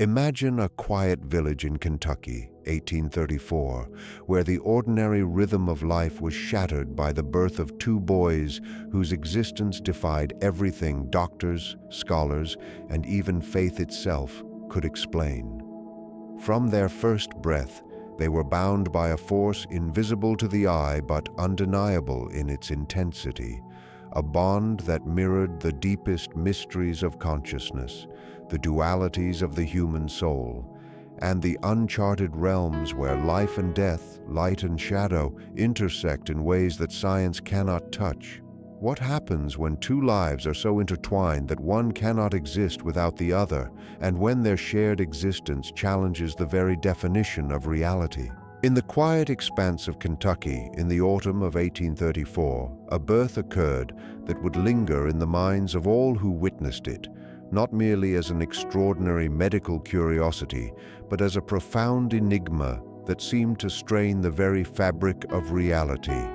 Imagine a quiet village in Kentucky, 1834, where the ordinary rhythm of life was shattered by the birth of two boys whose existence defied everything doctors, scholars, and even faith itself could explain. From their first breath, they were bound by a force invisible to the eye but undeniable in its intensity, a bond that mirrored the deepest mysteries of consciousness, the dualities of the human soul, and the uncharted realms where life and death, light and shadow, intersect in ways that science cannot touch. What happens when two lives are so intertwined that one cannot exist without the other, and when their shared existence challenges the very definition of reality? In the quiet expanse of Kentucky in the autumn of 1834, a birth occurred that would linger in the minds of all who witnessed it, not merely as an extraordinary medical curiosity, but as a profound enigma that seemed to strain the very fabric of reality.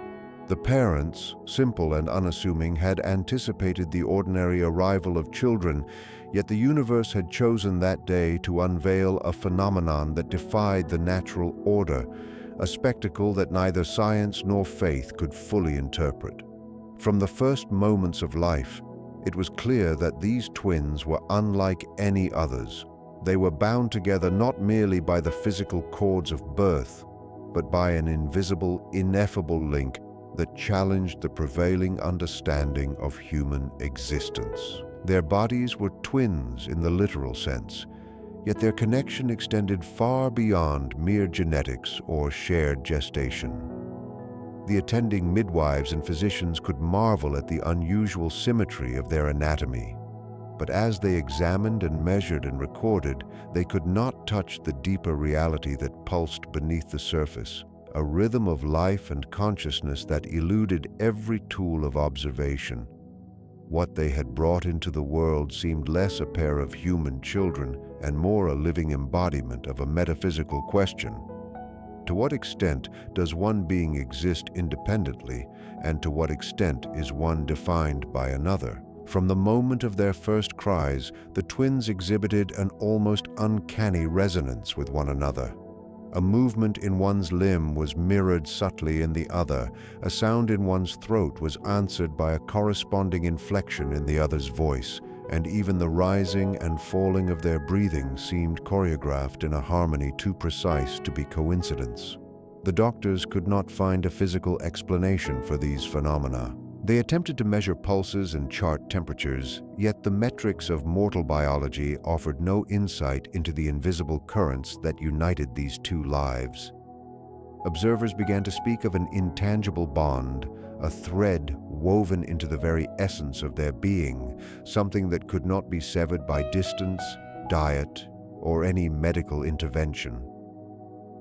The parents, simple and unassuming, had anticipated the ordinary arrival of children, yet the universe had chosen that day to unveil a phenomenon that defied the natural order, a spectacle that neither science nor faith could fully interpret. From the first moments of life, it was clear that these twins were unlike any others. They were bound together not merely by the physical cords of birth, but by an invisible, ineffable link that challenged the prevailing understanding of human existence. Their bodies were twins in the literal sense, yet their connection extended far beyond mere genetics or shared gestation. The attending midwives and physicians could marvel at the unusual symmetry of their anatomy. But as they examined and measured and recorded, they could not touch the deeper reality that pulsed beneath the surface, a rhythm of life and consciousness that eluded every tool of observation. What they had brought into the world seemed less a pair of human children and more a living embodiment of a metaphysical question. To what extent does one being exist independently, and to what extent is one defined by another? From the moment of their first cries, the twins exhibited an almost uncanny resonance with one another. A movement in one's limb was mirrored subtly in the other. A sound in one's throat was answered by a corresponding inflection in the other's voice, and even the rising and falling of their breathing seemed choreographed in a harmony too precise to be coincidence. The doctors could not find a physical explanation for these phenomena. They attempted to measure pulses and chart temperatures, yet the metrics of mortal biology offered no insight into the invisible currents that united these two lives. Observers began to speak of an intangible bond, a thread woven into the very essence of their being, something that could not be severed by distance, diet, or any medical intervention.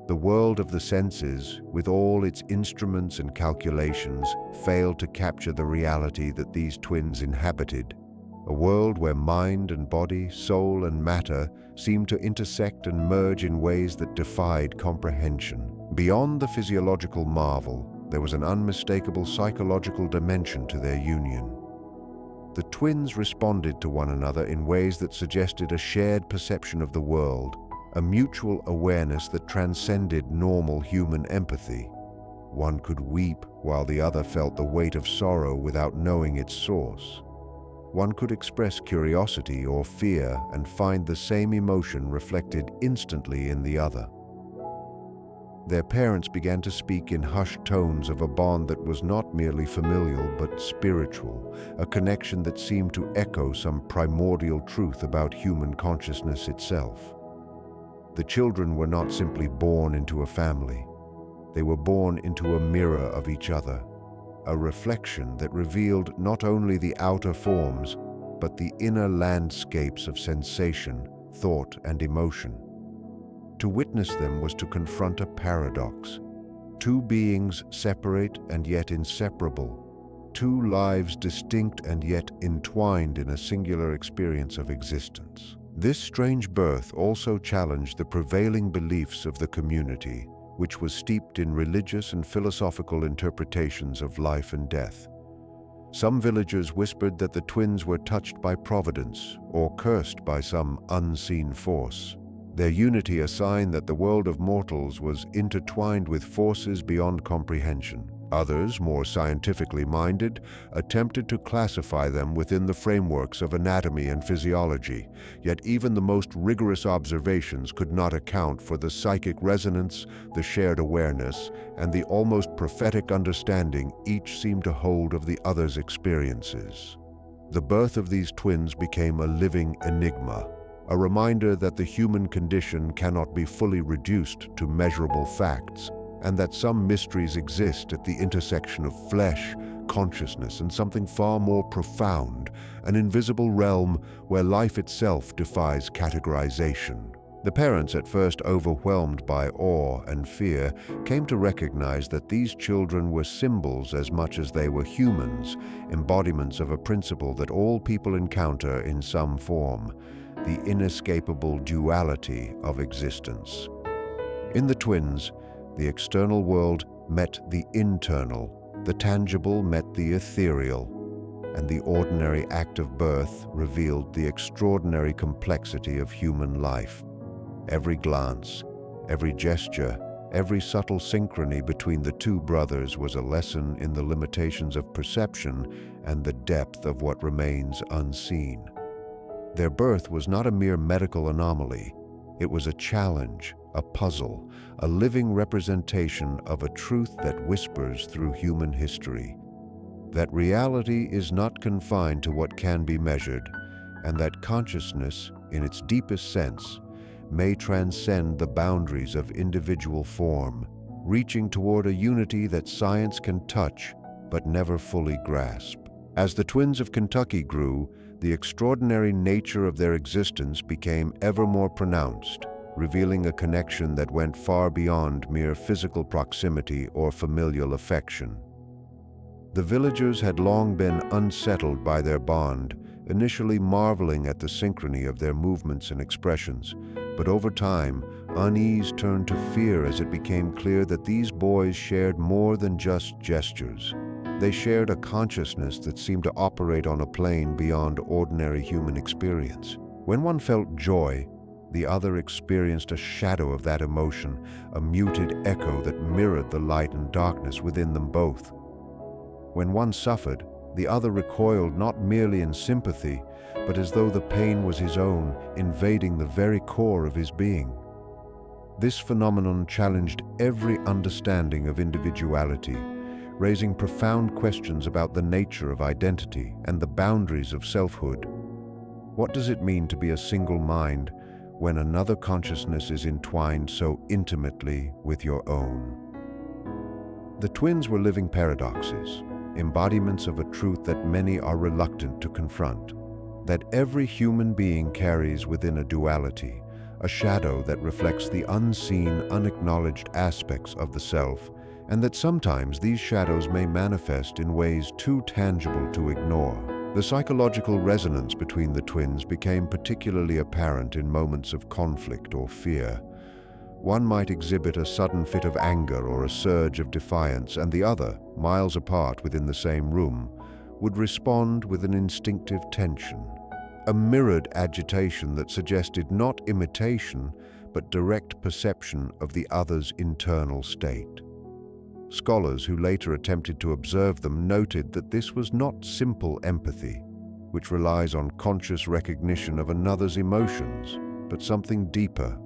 The world of the senses, with all its instruments and calculations, failed to capture the reality that these twins inhabited, a world where mind and body, soul and matter seemed to intersect and merge in ways that defied comprehension. Beyond the physiological marvel, there was an unmistakable psychological dimension to their union. The twins responded to one another in ways that suggested a shared perception of the world, a mutual awareness that transcended normal human empathy. One could weep while the other felt the weight of sorrow without knowing its source. One could express curiosity or fear and find the same emotion reflected instantly in the other. Their parents began to speak in hushed tones of a bond that was not merely familial but spiritual, a connection that seemed to echo some primordial truth about human consciousness itself. The children were not simply born into a family. They were born into a mirror of each other, a reflection that revealed not only the outer forms, but the inner landscapes of sensation, thought, and emotion. To witness them was to confront a paradox. Two beings separate and yet inseparable. Two lives distinct and yet entwined in a singular experience of existence. This strange birth also challenged the prevailing beliefs of the community, which was steeped in religious and philosophical interpretations of life and death. Some villagers whispered that the twins were touched by providence or cursed by some unseen force. Their unity a sign that the world of mortals was intertwined with forces beyond comprehension. Others, more scientifically minded, attempted to classify them within the frameworks of anatomy and physiology, yet even the most rigorous observations could not account for the psychic resonance, the shared awareness, and the almost prophetic understanding each seemed to hold of the other's experiences. The birth of these twins became a living enigma, a reminder that the human condition cannot be fully reduced to measurable facts, and that some mysteries exist at the intersection of flesh, consciousness, and something far more profound, an invisible realm where life itself defies categorization. The parents, at first overwhelmed by awe and fear, came to recognize that these children were symbols as much as they were humans, embodiments of a principle that all people encounter in some form: the inescapable duality of existence. In the twins, the external world met the internal, the tangible met the ethereal, and the ordinary act of birth revealed the extraordinary complexity of human life. Every glance, every gesture, every subtle synchrony between the two brothers was a lesson in the limitations of perception and the depth of what remains unseen. Their birth was not a mere medical anomaly. It was a challenge, a puzzle, a living representation of a truth that whispers through human history: that reality is not confined to what can be measured, and that consciousness, in its deepest sense, may transcend the boundaries of individual form, reaching toward a unity that science can touch but never fully grasp. As the twins of Kentucky grew, the extraordinary nature of their existence became ever more pronounced, revealing a connection that went far beyond mere physical proximity or familial affection. The villagers had long been unsettled by their bond, initially marveling at the synchrony of their movements and expressions, but over time, unease turned to fear as it became clear that these boys shared more than just gestures. They shared a consciousness that seemed to operate on a plane beyond ordinary human experience. When one felt joy, the other experienced a shadow of that emotion, a muted echo that mirrored the light and darkness within them both. When one suffered, the other recoiled not merely in sympathy, but as though the pain was his own, invading the very core of his being. This phenomenon challenged every understanding of individuality, raising profound questions about the nature of identity and the boundaries of selfhood. What does it mean to be a single mind when another consciousness is entwined so intimately with your own? The twins were living paradoxes, embodiments of a truth that many are reluctant to confront: that every human being carries within a duality, a shadow that reflects the unseen, unacknowledged aspects of the self, and that sometimes these shadows may manifest in ways too tangible to ignore. The psychological resonance between the twins became particularly apparent in moments of conflict or fear. One might exhibit a sudden fit of anger or a surge of defiance, and the other, miles apart within the same room, would respond with an instinctive tension, a mirrored agitation that suggested not imitation, but direct perception of the other's internal state. Scholars who later attempted to observe them noted that this was not simple empathy, which relies on conscious recognition of another's emotions, but something deeper,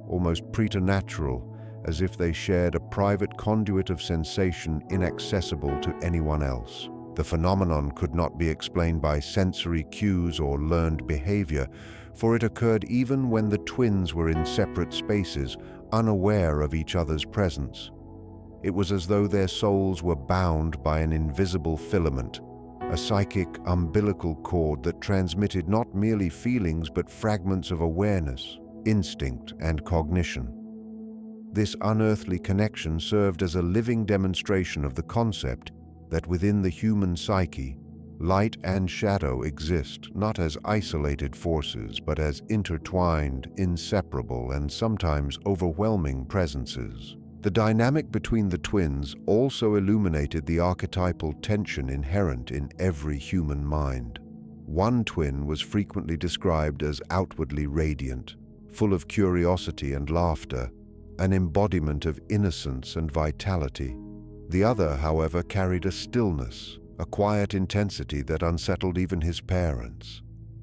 almost preternatural, as if they shared a private conduit of sensation inaccessible to anyone else. The phenomenon could not be explained by sensory cues or learned behavior, for it occurred even when the twins were in separate spaces, unaware of each other's presence. It was as though their souls were bound by an invisible filament, a psychic umbilical cord that transmitted not merely feelings but fragments of awareness, instinct, and cognition. This unearthly connection served as a living demonstration of the concept that within the human psyche, light and shadow exist not as isolated forces but as intertwined, inseparable, and sometimes overwhelming presences. The dynamic between the twins also illuminated the archetypal tension inherent in every human mind. One twin was frequently described as outwardly radiant, full of curiosity and laughter, an embodiment of innocence and vitality. The other, however, carried a stillness, a quiet intensity that unsettled even his parents,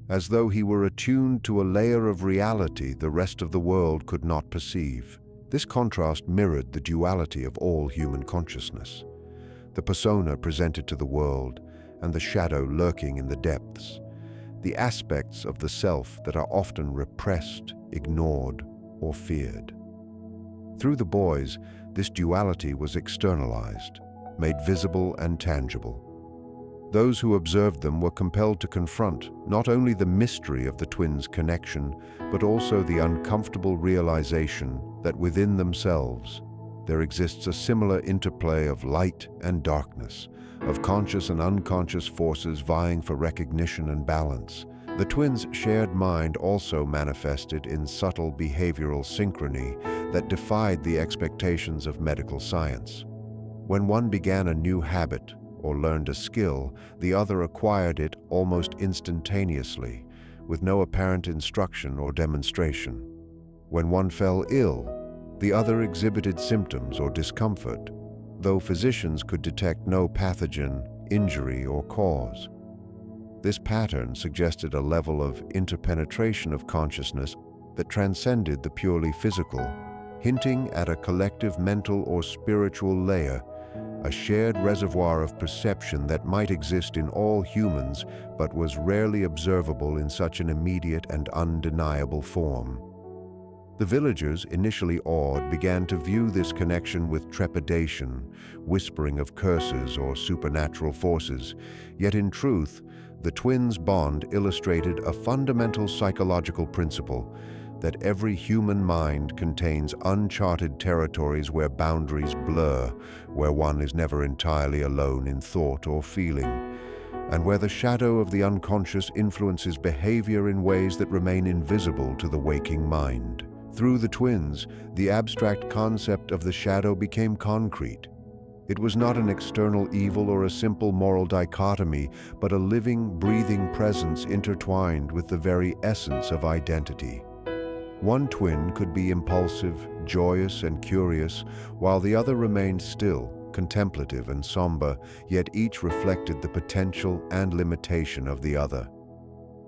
as though he were attuned to a layer of reality the rest of the world could not perceive. This contrast mirrored the duality of all human consciousness, the persona presented to the world and the shadow lurking in the depths, the aspects of the self that are often repressed, ignored, or feared. Through the boys, this duality was externalized, made visible and tangible. Those who observed them were compelled to confront not only the mystery of the twins' connection, but also the uncomfortable realization that within themselves there exists a similar interplay of light and darkness, of conscious and unconscious forces vying for recognition and balance. The twins' shared mind also manifested in subtle behavioral synchrony that defied the expectations of medical science. When one began a new habit or learned a skill, the other acquired it almost instantaneously, with no apparent instruction or demonstration. When one fell ill, the other exhibited symptoms or discomfort, though physicians could detect no pathogen, injury, or cause. This pattern suggested a level of interpenetration of consciousness that transcended the purely physical, hinting at a collective mental or spiritual layer, a shared reservoir of perception that might exist in all humans but was rarely observable in such an immediate and undeniable form. The villagers, initially awed, began to view this connection with trepidation, whispering of curses or supernatural forces. Yet in truth, the twins' bond illustrated a fundamental psychological principle: that every human mind contains uncharted territories where boundaries blur, where one is never entirely alone in thought or feeling, and where the shadow of the unconscious influences behavior in ways that remain invisible to the waking mind. Through the twins, the abstract concept of the shadow became concrete. It was not an external evil or a simple moral dichotomy, but a living, breathing presence intertwined with the very essence of identity. One twin could be impulsive, joyous, and curious, while the other remained still, contemplative and somber, yet each reflected the potential and limitation of the other.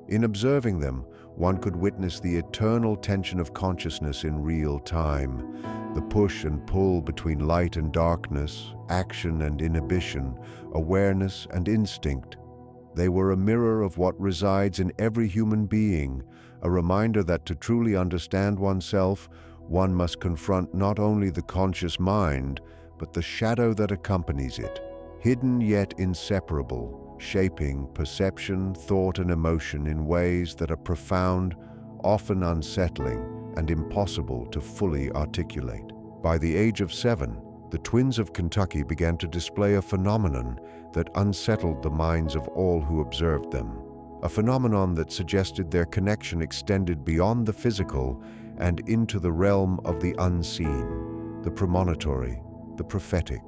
In observing them, one could witness the eternal tension of consciousness in real time, the push and pull between light and darkness, action and inhibition, awareness and instinct. They were a mirror of what resides in every human being, a reminder that to truly understand oneself, one must confront not only the conscious mind, but the shadow that accompanies it, hidden yet inseparable, shaping perception, thought, and emotion in ways that are profound, often unsettling, and impossible to fully articulate. By the age of 7, the twins of Kentucky began to display a phenomenon that unsettled the minds of all who observed them, a phenomenon that suggested their connection extended beyond the physical and into the realm of the unseen, the premonitory, the prophetic.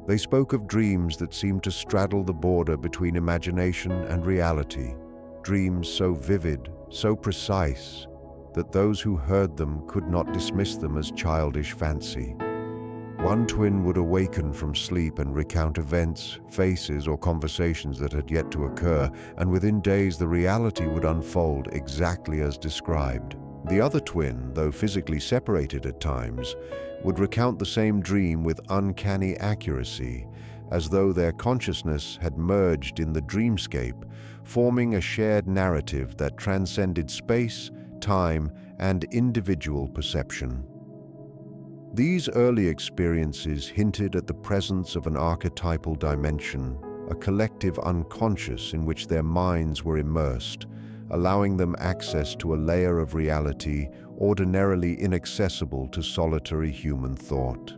They spoke of dreams that seemed to straddle the border between imagination and reality, dreams so vivid, so precise, that those who heard them could not dismiss them as childish fancy. One twin would awaken from sleep and recount events, faces, or conversations that had yet to occur, and within days the reality would unfold exactly as described. The other twin, though physically separated at times, would recount the same dream with uncanny accuracy, as though their consciousness had merged in the dreamscape, forming a shared narrative that transcended space, time, and individual perception. These early experiences hinted at the presence of an archetypal dimension, a collective unconscious in which their minds were immersed, allowing them access to a layer of reality ordinarily inaccessible to solitary human thought.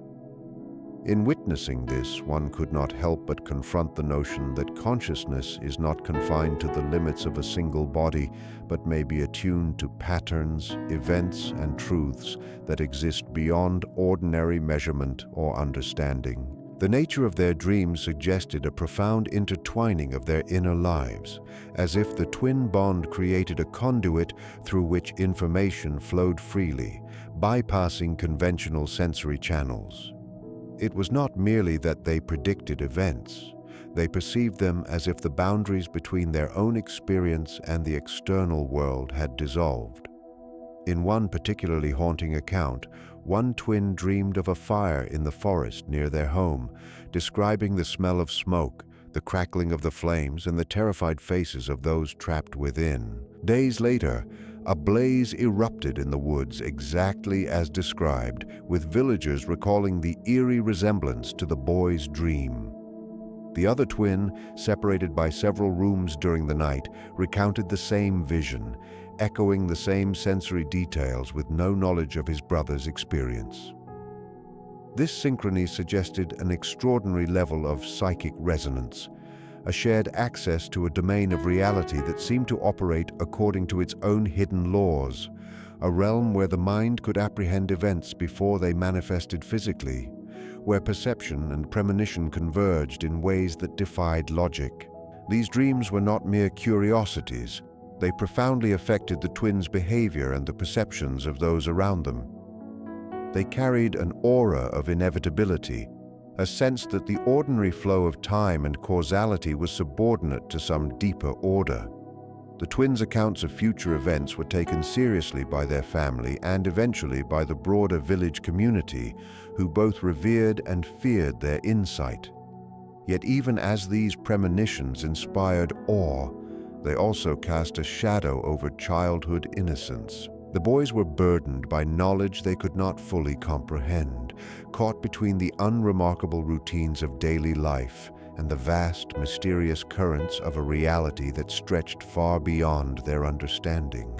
In witnessing this, one could not help but confront the notion that consciousness is not confined to the limits of a single body, but may be attuned to patterns, events, and truths that exist beyond ordinary measurement or understanding. The nature of their dreams suggested a profound intertwining of their inner lives, as if the twin bond created a conduit through which information flowed freely, bypassing conventional sensory channels. It was not merely that they predicted events. They perceived them as if the boundaries between their own experience and the external world had dissolved. In one particularly haunting account, one twin dreamed of a fire in the forest near their home, describing the smell of smoke, the crackling of the flames, and the terrified faces of those trapped within. Days later, a blaze erupted in the woods exactly as described, with villagers recalling the eerie resemblance to the boy's dream. The other twin, separated by several rooms during the night, recounted the same vision, echoing the same sensory details with no knowledge of his brother's experience. This synchrony suggested an extraordinary level of psychic resonance, a shared access to a domain of reality that seemed to operate according to its own hidden laws, a realm where the mind could apprehend events before they manifested physically, where perception and premonition converged in ways that defied logic. These dreams were not mere curiosities. They profoundly affected the twins' behavior and the perceptions of those around them. They carried an aura of inevitability, a sense that the ordinary flow of time and causality was subordinate to some deeper order. The twins' accounts of future events were taken seriously by their family and eventually by the broader village community, who both revered and feared their insight. Yet even as these premonitions inspired awe, they also cast a shadow over childhood innocence. The boys were burdened by knowledge they could not fully comprehend, caught between the unremarkable routines of daily life and the vast, mysterious currents of a reality that stretched far beyond their understanding.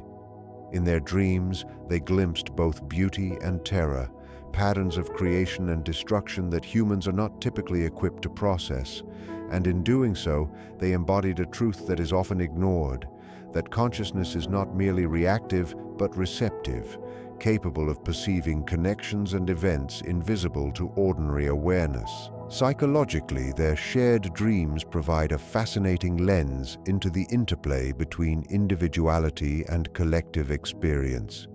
In their dreams, they glimpsed both beauty and terror, patterns of creation and destruction that humans are not typically equipped to process, and in doing so, they embodied a truth that is often ignored, that consciousness is not merely reactive but receptive, capable of perceiving connections and events invisible to ordinary awareness. Psychologically, their shared dreams provide a fascinating lens into the interplay between individuality and collective experience.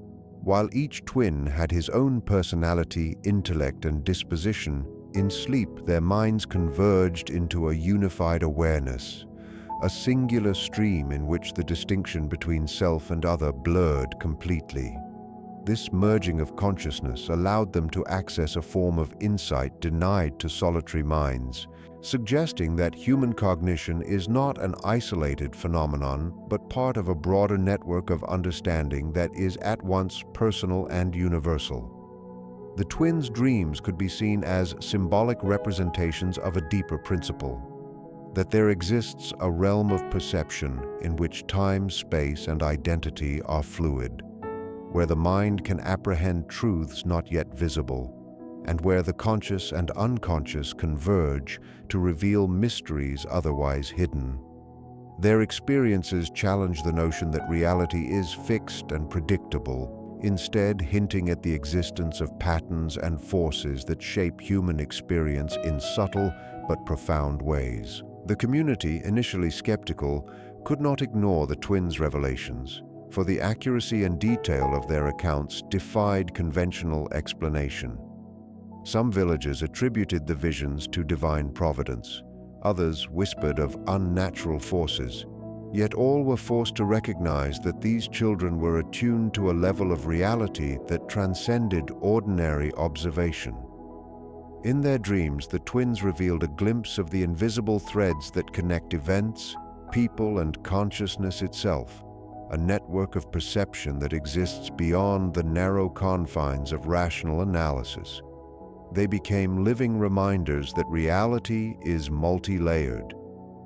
While each twin had his own personality, intellect, and disposition, in sleep their minds converged into a unified awareness, a singular stream in which the distinction between self and other blurred completely. This merging of consciousness allowed them to access a form of insight denied to solitary minds, suggesting that human cognition is not an isolated phenomenon, but part of a broader network of understanding that is at once personal and universal. The twins' dreams could be seen as symbolic representations of a deeper principle, that there exists a realm of perception in which time, space, and identity are fluid, where the mind can apprehend truths not yet visible, and where the conscious and unconscious converge to reveal mysteries otherwise hidden. Their experiences challenge the notion that reality is fixed and predictable, instead hinting at the existence of patterns and forces that shape human experience in subtle but profound ways. The community, initially skeptical, could not ignore the twins' revelations, for the accuracy and detail of their accounts defied conventional explanation. Some villagers attributed the visions to divine providence, others whispered of unnatural forces, yet all were forced to recognize that these children were attuned to a level of reality that transcended ordinary observation. In their dreams, the twins revealed a glimpse of the invisible threads that connect events, people, and consciousness itself, a network of perception that exists beyond the narrow confines of rational analysis. They became living reminders that reality is multi-layered,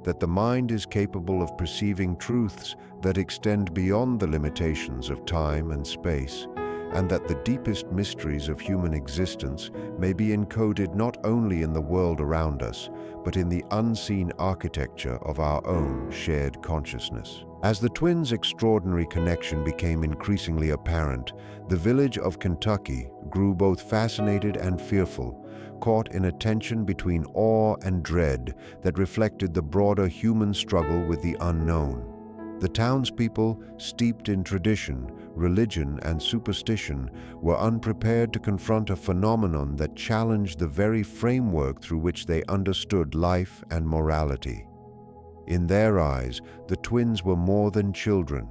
that the mind is capable of perceiving truths that extend beyond the limitations of time and space, and that the deepest mysteries of human existence may be encoded not only in the world around us, but in the unseen architecture of our own shared consciousness. As the twins' extraordinary connection became increasingly apparent, the village of Kentucky, grew both fascinated and fearful, caught in a tension between awe and dread that reflected the broader human struggle with the unknown. The townspeople, steeped in tradition, religion, and superstition, were unprepared to confront a phenomenon that challenged the very framework through which they understood life and morality. In their eyes, the twins were more than children.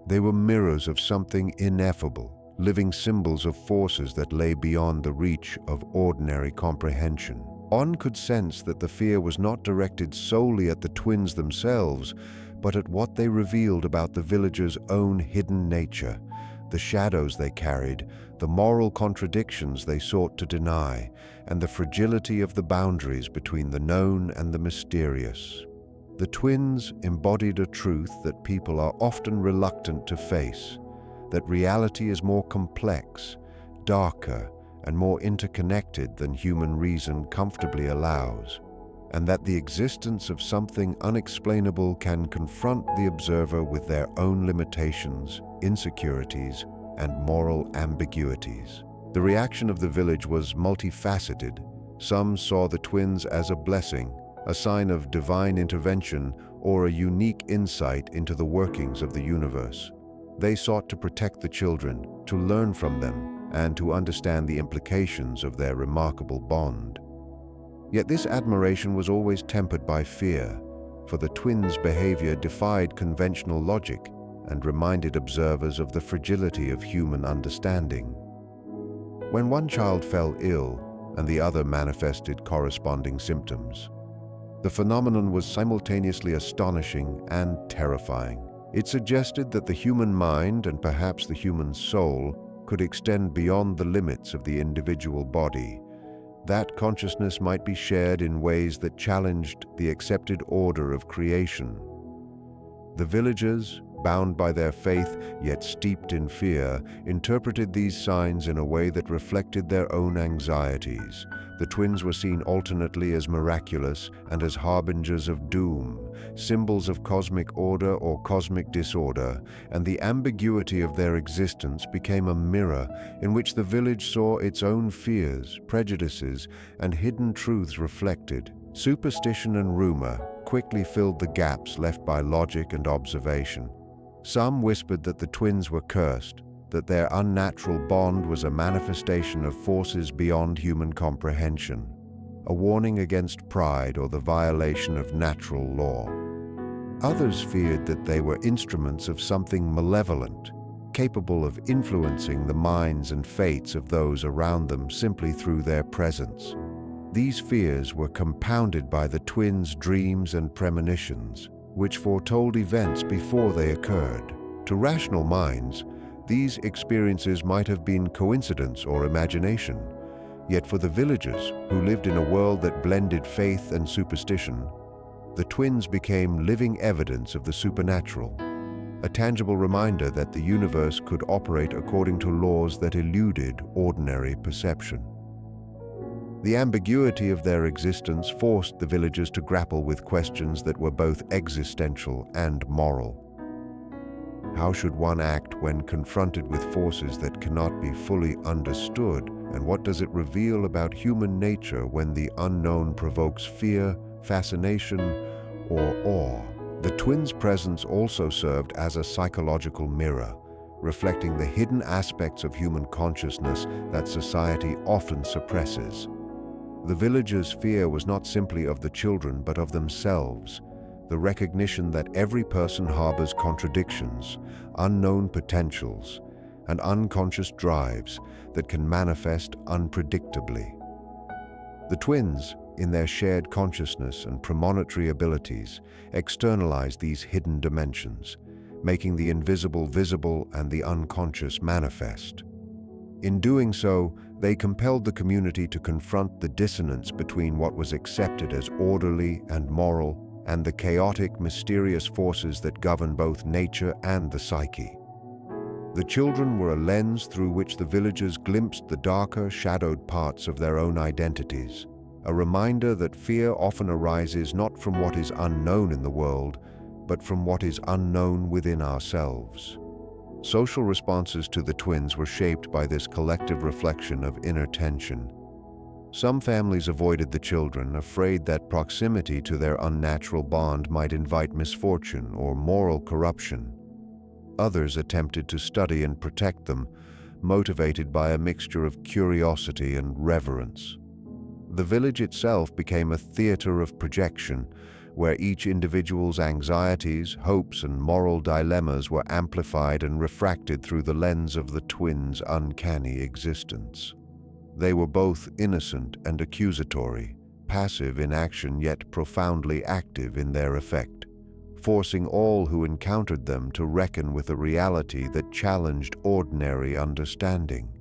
They were mirrors of something ineffable, living symbols of forces that lay beyond the reach of ordinary comprehension. One could sense that the fear was not directed solely at the twins themselves, but at what they revealed about the villagers' own hidden nature, the shadows they carried, the moral contradictions they sought to deny, and the fragility of the boundaries between the known and the mysterious. The twins embodied a truth that people are often reluctant to face, that reality is more complex, darker, and more interconnected than human reason comfortably allows, and that the existence of something unexplainable can confront the observer with their own limitations, insecurities, and moral ambiguities. The reaction of the village was multifaceted. Some saw the twins as a blessing, a sign of divine intervention, or a unique insight into the workings of the universe. They sought to protect the children, to learn from them, and to understand the implications of their remarkable bond. Yet this admiration was always tempered by fear, for the twins' behavior defied conventional logic and reminded observers of the fragility of human understanding. When one child fell ill and the other manifested corresponding symptoms, the phenomenon was simultaneously astonishing and terrifying. It suggested that the human mind, and perhaps the human soul, could extend beyond the limits of the individual body. That consciousness might be shared in ways that challenged the accepted order of creation. The villagers, bound by their faith yet steeped in fear, interpreted these signs in a way that reflected their own anxieties. The twins were seen alternately as miraculous and as harbingers of doom, symbols of cosmic order or cosmic disorder, and the ambiguity of their existence became a mirror in which the village saw its own fears, prejudices, and hidden truths reflected. Superstition and rumor quickly filled the gaps left by logic and observation. Some whispered that the twins were cursed, that their unnatural bond was a manifestation of forces beyond human comprehension, a warning against pride or the violation of natural law. Others feared that they were instruments of something malevolent, capable of influencing the minds and fates of those around them simply through their presence. These fears were compounded by the twins' dreams and premonitions, which foretold events before they occurred. To rational minds, these experiences might have been coincidence or imagination, yet for the villagers, who lived in a world that blended faith and superstition, the twins became living evidence of the supernatural, a tangible reminder that the universe could operate according to laws that eluded ordinary perception. The ambiguity of their existence forced the villagers to grapple with questions that were both existential and moral. How should one act when confronted with forces that cannot be fully understood, and what does it reveal about human nature when the unknown provokes fear, fascination, or awe? The twins' presence also served as a psychological mirror, reflecting the hidden aspects of human consciousness that society often suppresses. The villagers' fear was not simply of the children, but of themselves, the recognition that every person harbors contradictions, unknown potentials, and unconscious drives that can manifest unpredictably. The twins, in their shared consciousness and premonitory abilities, externalized these hidden dimensions, making the invisible visible and the unconscious manifest. In doing so, they compelled the community to confront the dissonance between what was accepted as orderly and moral and the chaotic, mysterious forces that govern both nature and the psyche. The children were a lens through which the villagers glimpsed the darker, shadowed parts of their own identities, a reminder that fear often arises not from what is unknown in the world, but from what is unknown within ourselves. Social responses to the twins were shaped by this collective reflection of inner tension. Some families avoided the children, afraid that proximity to their unnatural bond might invite misfortune or moral corruption. Others attempted to study and protect them, motivated by a mixture of curiosity and reverence. The village itself became a theater of projection, where each individual's anxieties, hopes, and moral dilemmas were amplified and refracted through the lens of the twins' uncanny existence. They were both innocent and accusatory, passive in action yet profoundly active in their effect, forcing all who encountered them to reckon with a reality that challenged ordinary understanding,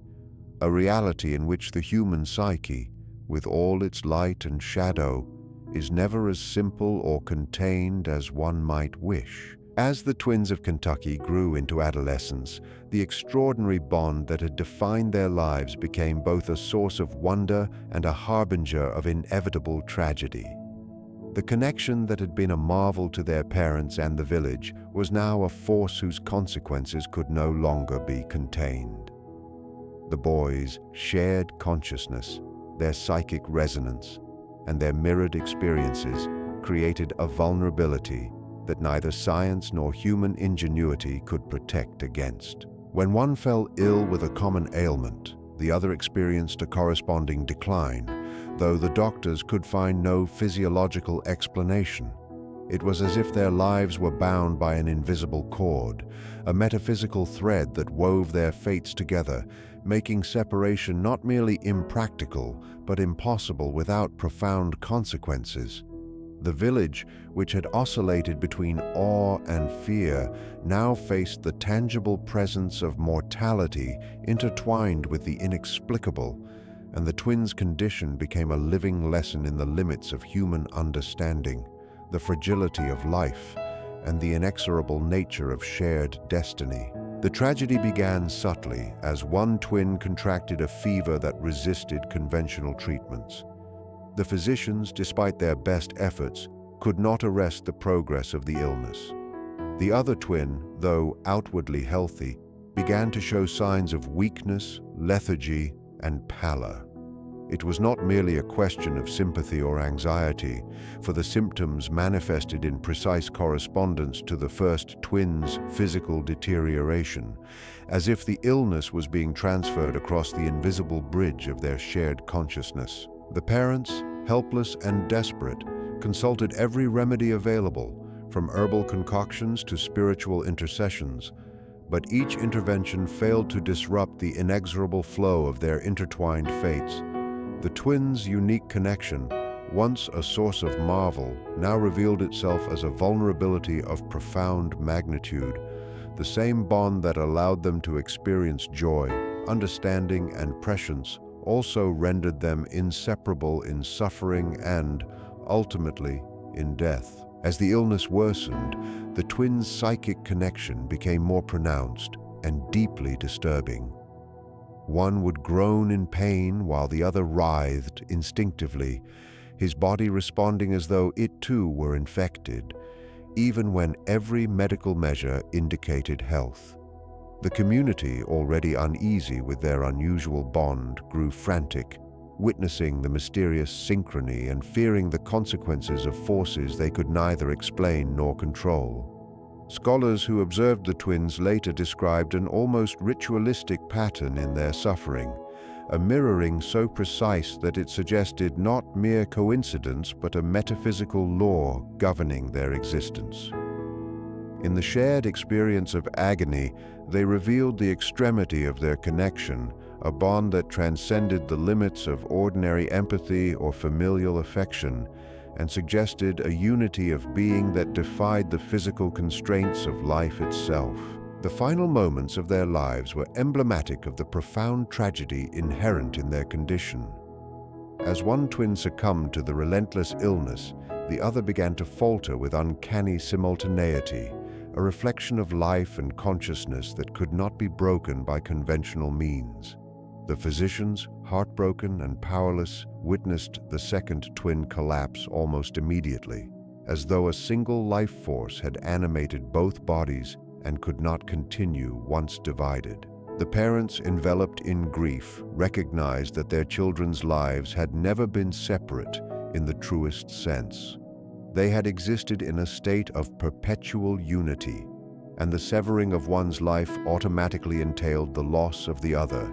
a reality in which the human psyche, with all its light and shadow, is never as simple or contained as one might wish. As the twins of Kentucky grew into adolescence, the extraordinary bond that had defined their lives became both a source of wonder and a harbinger of inevitable tragedy. The connection that had been a marvel to their parents and the village was now a force whose consequences could no longer be contained. The boys' shared consciousness, their psychic resonance, and their mirrored experiences created a vulnerability that neither science nor human ingenuity could protect against. When one fell ill with a common ailment, the other experienced a corresponding decline, though the doctors could find no physiological explanation. It was as if their lives were bound by an invisible cord, a metaphysical thread that wove their fates together, making separation not merely impractical, but impossible without profound consequences. The village, which had oscillated between awe and fear, now faced the tangible presence of mortality intertwined with the inexplicable, and the twins' condition became a living lesson in the limits of human understanding, the fragility of life, and the inexorable nature of shared destiny. The tragedy began subtly as one twin contracted a fever that resisted conventional treatments. The physicians, despite their best efforts, could not arrest the progress of the illness. The other twin, though outwardly healthy, began to show signs of weakness, lethargy, and pallor. It was not merely a question of sympathy or anxiety, for the symptoms manifested in precise correspondence to the first twins' physical deterioration, as if the illness was being transferred across the invisible bridge of their shared consciousness. The parents, helpless and desperate, consulted every remedy available, from herbal concoctions to spiritual intercessions, but each intervention failed to disrupt the inexorable flow of their intertwined fates. The twins' unique connection, once a source of marvel, now revealed itself as a vulnerability of profound magnitude, the same bond that allowed them to experience joy, understanding, and prescience also rendered them inseparable in suffering and, ultimately, in death. As the illness worsened, the twins' psychic connection became more pronounced and deeply disturbing. One would groan in pain while the other writhed instinctively, his body responding as though it too were infected, even when every medical measure indicated health. The community, already uneasy with their unusual bond, grew frantic, witnessing the mysterious synchrony and fearing the consequences of forces they could neither explain nor control. Scholars who observed the twins later described an almost ritualistic pattern in their suffering, a mirroring so precise that it suggested not mere coincidence but a metaphysical law governing their existence. In the shared experience of agony, they revealed the extremity of their connection, a bond that transcended the limits of ordinary empathy or familial affection, and suggested a unity of being that defied the physical constraints of life itself. The final moments of their lives were emblematic of the profound tragedy inherent in their condition. As one twin succumbed to the relentless illness, the other began to falter with uncanny simultaneity, a reflection of life and consciousness that could not be broken by conventional means. The physicians, heartbroken and powerless, witnessed the second twin collapse almost immediately, as though a single life force had animated both bodies and could not continue once divided. The parents, enveloped in grief, recognized that their children's lives had never been separate in the truest sense. They had existed in a state of perpetual unity, and the severing of one's life automatically entailed the loss of the other.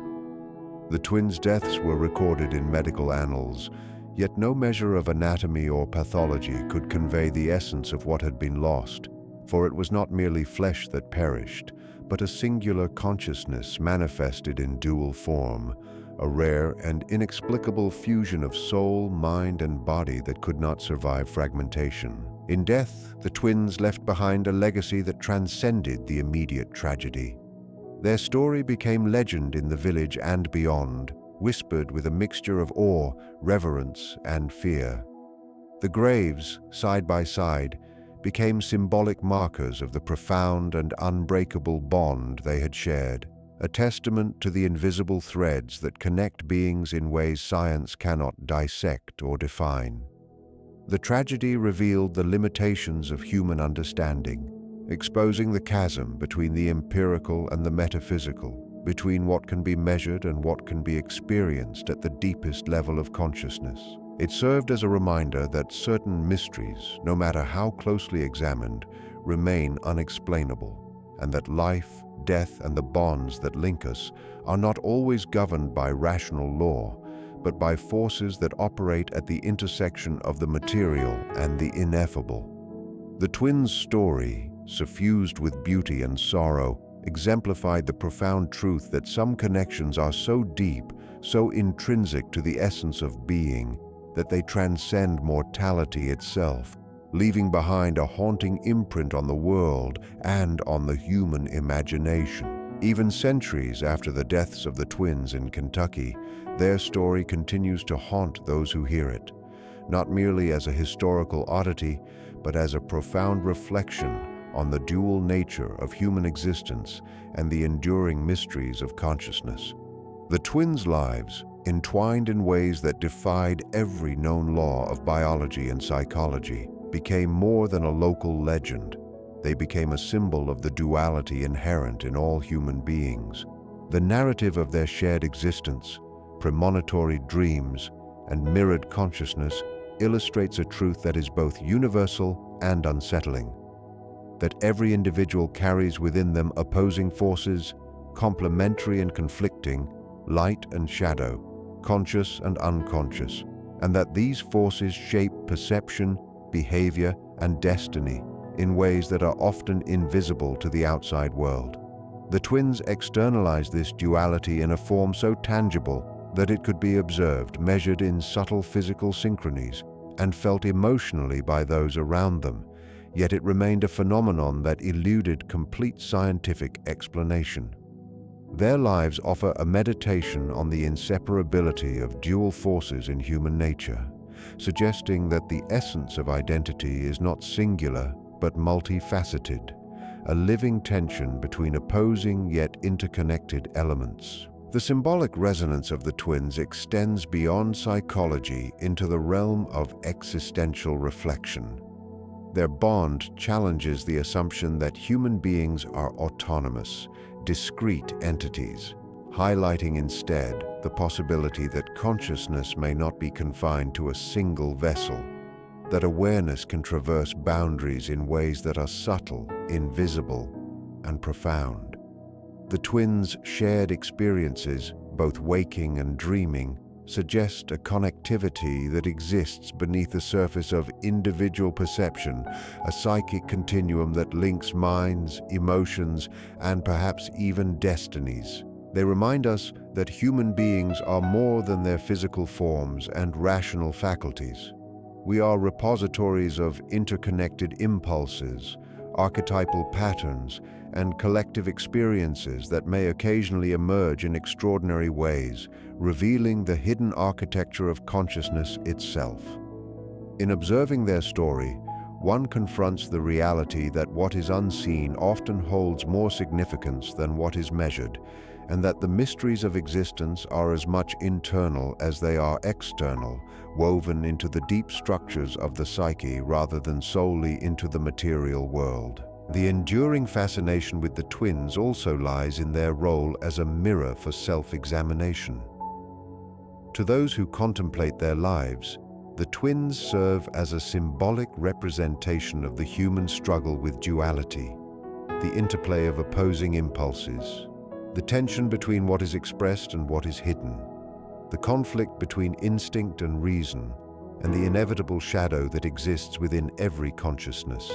The twins' deaths were recorded in medical annals, yet no measure of anatomy or pathology could convey the essence of what had been lost, for it was not merely flesh that perished, but a singular consciousness manifested in dual form, a rare and inexplicable fusion of soul, mind, and body that could not survive fragmentation. In death, the twins left behind a legacy that transcended the immediate tragedy. Their story became legend in the village and beyond, whispered with a mixture of awe, reverence, and fear. The graves, side by side, became symbolic markers of the profound and unbreakable bond they had shared, a testament to the invisible threads that connect beings in ways science cannot dissect or define. The tragedy revealed the limitations of human understanding, exposing the chasm between the empirical and the metaphysical, between what can be measured and what can be experienced at the deepest level of consciousness. It served as a reminder that certain mysteries, no matter how closely examined, remain unexplainable, and that life, death, and the bonds that link us are not always governed by rational law, but by forces that operate at the intersection of the material and the ineffable. The twins' story, suffused with beauty and sorrow, exemplified the profound truth that some connections are so deep, so intrinsic to the essence of being, that they transcend mortality itself, leaving behind a haunting imprint on the world and on the human imagination. Even centuries after the deaths of the twins in Kentucky, their story continues to haunt those who hear it, not merely as a historical oddity, but as a profound reflection on the dual nature of human existence and the enduring mysteries of consciousness. The twins' lives, entwined in ways that defied every known law of biology and psychology, became more than a local legend. They became a symbol of the duality inherent in all human beings. The narrative of their shared existence, premonitory dreams, and mirrored consciousness illustrates a truth that is both universal and unsettling: that every individual carries within them opposing forces, complementary and conflicting, light and shadow, conscious and unconscious, and that these forces shape perception, behavior, and destiny in ways that are often invisible to the outside world. The twins externalized this duality in a form so tangible that it could be observed, measured in subtle physical synchronies, and felt emotionally by those around them, yet it remained a phenomenon that eluded complete scientific explanation. Their lives offer a meditation on the inseparability of dual forces in human nature, suggesting that the essence of identity is not singular but multifaceted, a living tension between opposing yet interconnected elements. The symbolic resonance of the twins extends beyond psychology into the realm of existential reflection. Their bond challenges the assumption that human beings are autonomous, discrete entities, highlighting instead the possibility that consciousness may not be confined to a single vessel, that awareness can traverse boundaries in ways that are subtle, invisible, and profound. The twins' shared experiences, both waking and dreaming, suggest a connectivity that exists beneath the surface of individual perception, a psychic continuum that links minds, emotions, and perhaps even destinies. They remind us that human beings are more than their physical forms and rational faculties. We are repositories of interconnected impulses, archetypal patterns, and collective experiences that may occasionally emerge in extraordinary ways, revealing the hidden architecture of consciousness itself. In observing their story, one confronts the reality that what is unseen often holds more significance than what is measured, and that the mysteries of existence are as much internal as they are external, woven into the deep structures of the psyche rather than solely into the material world. The enduring fascination with the twins also lies in their role as a mirror for self-examination. To those who contemplate their lives, the twins serve as a symbolic representation of the human struggle with duality, the interplay of opposing impulses, the tension between what is expressed and what is hidden, the conflict between instinct and reason, and the inevitable shadow that exists within every consciousness.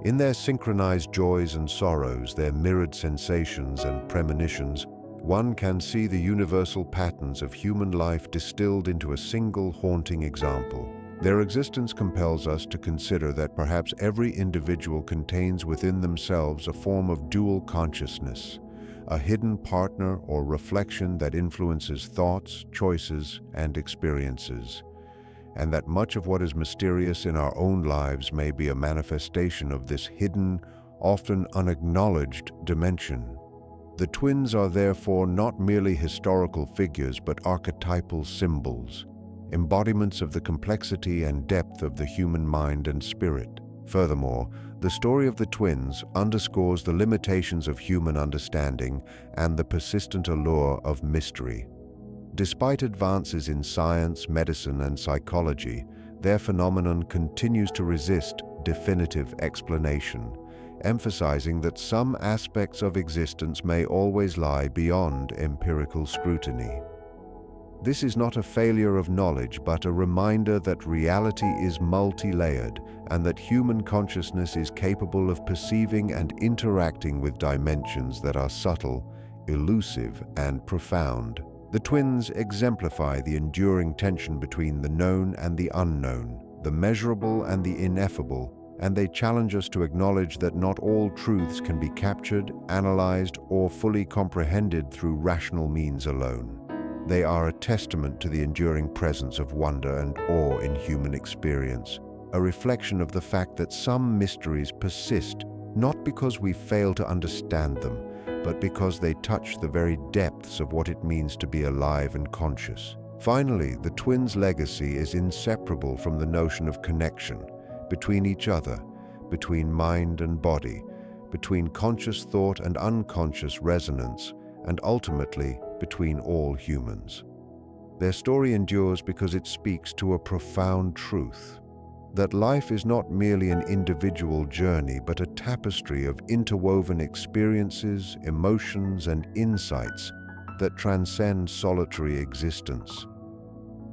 In their synchronized joys and sorrows, their mirrored sensations and premonitions, one can see the universal patterns of human life distilled into a single haunting example. Their existence compels us to consider that perhaps every individual contains within themselves a form of dual consciousness, a hidden partner or reflection that influences thoughts, choices, and experiences, and that much of what is mysterious in our own lives may be a manifestation of this hidden, often unacknowledged dimension. The twins are therefore not merely historical figures but archetypal symbols, embodiments of the complexity and depth of the human mind and spirit. Furthermore, the story of the twins underscores the limitations of human understanding and the persistent allure of mystery. Despite advances in science, medicine, and psychology, their phenomenon continues to resist definitive explanation, emphasizing that some aspects of existence may always lie beyond empirical scrutiny. This is not a failure of knowledge, but a reminder that reality is multi-layered and that human consciousness is capable of perceiving and interacting with dimensions that are subtle, elusive, and profound. The twins exemplify the enduring tension between the known and the unknown, the measurable and the ineffable, and they challenge us to acknowledge that not all truths can be captured, analyzed, or fully comprehended through rational means alone. They are a testament to the enduring presence of wonder and awe in human experience, a reflection of the fact that some mysteries persist not because we fail to understand them, but because they touch the very depths of what it means to be alive and conscious. Finally, the twins' legacy is inseparable from the notion of connection between each other, between mind and body, between conscious thought and unconscious resonance, and ultimately between all humans. Their story endures because it speaks to a profound truth: that life is not merely an individual journey, but a tapestry of interwoven experiences, emotions, and insights that transcend solitary existence.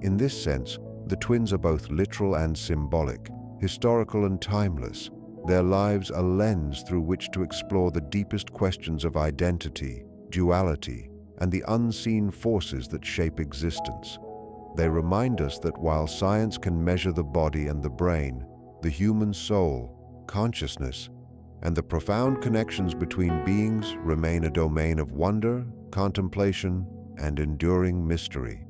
In this sense, the twins are both literal and symbolic, historical and timeless, their lives a lens through which to explore the deepest questions of identity, duality, and the unseen forces that shape existence. They remind us that while science can measure the body and the brain, the human soul, consciousness, and the profound connections between beings remain a domain of wonder, contemplation, and enduring mystery.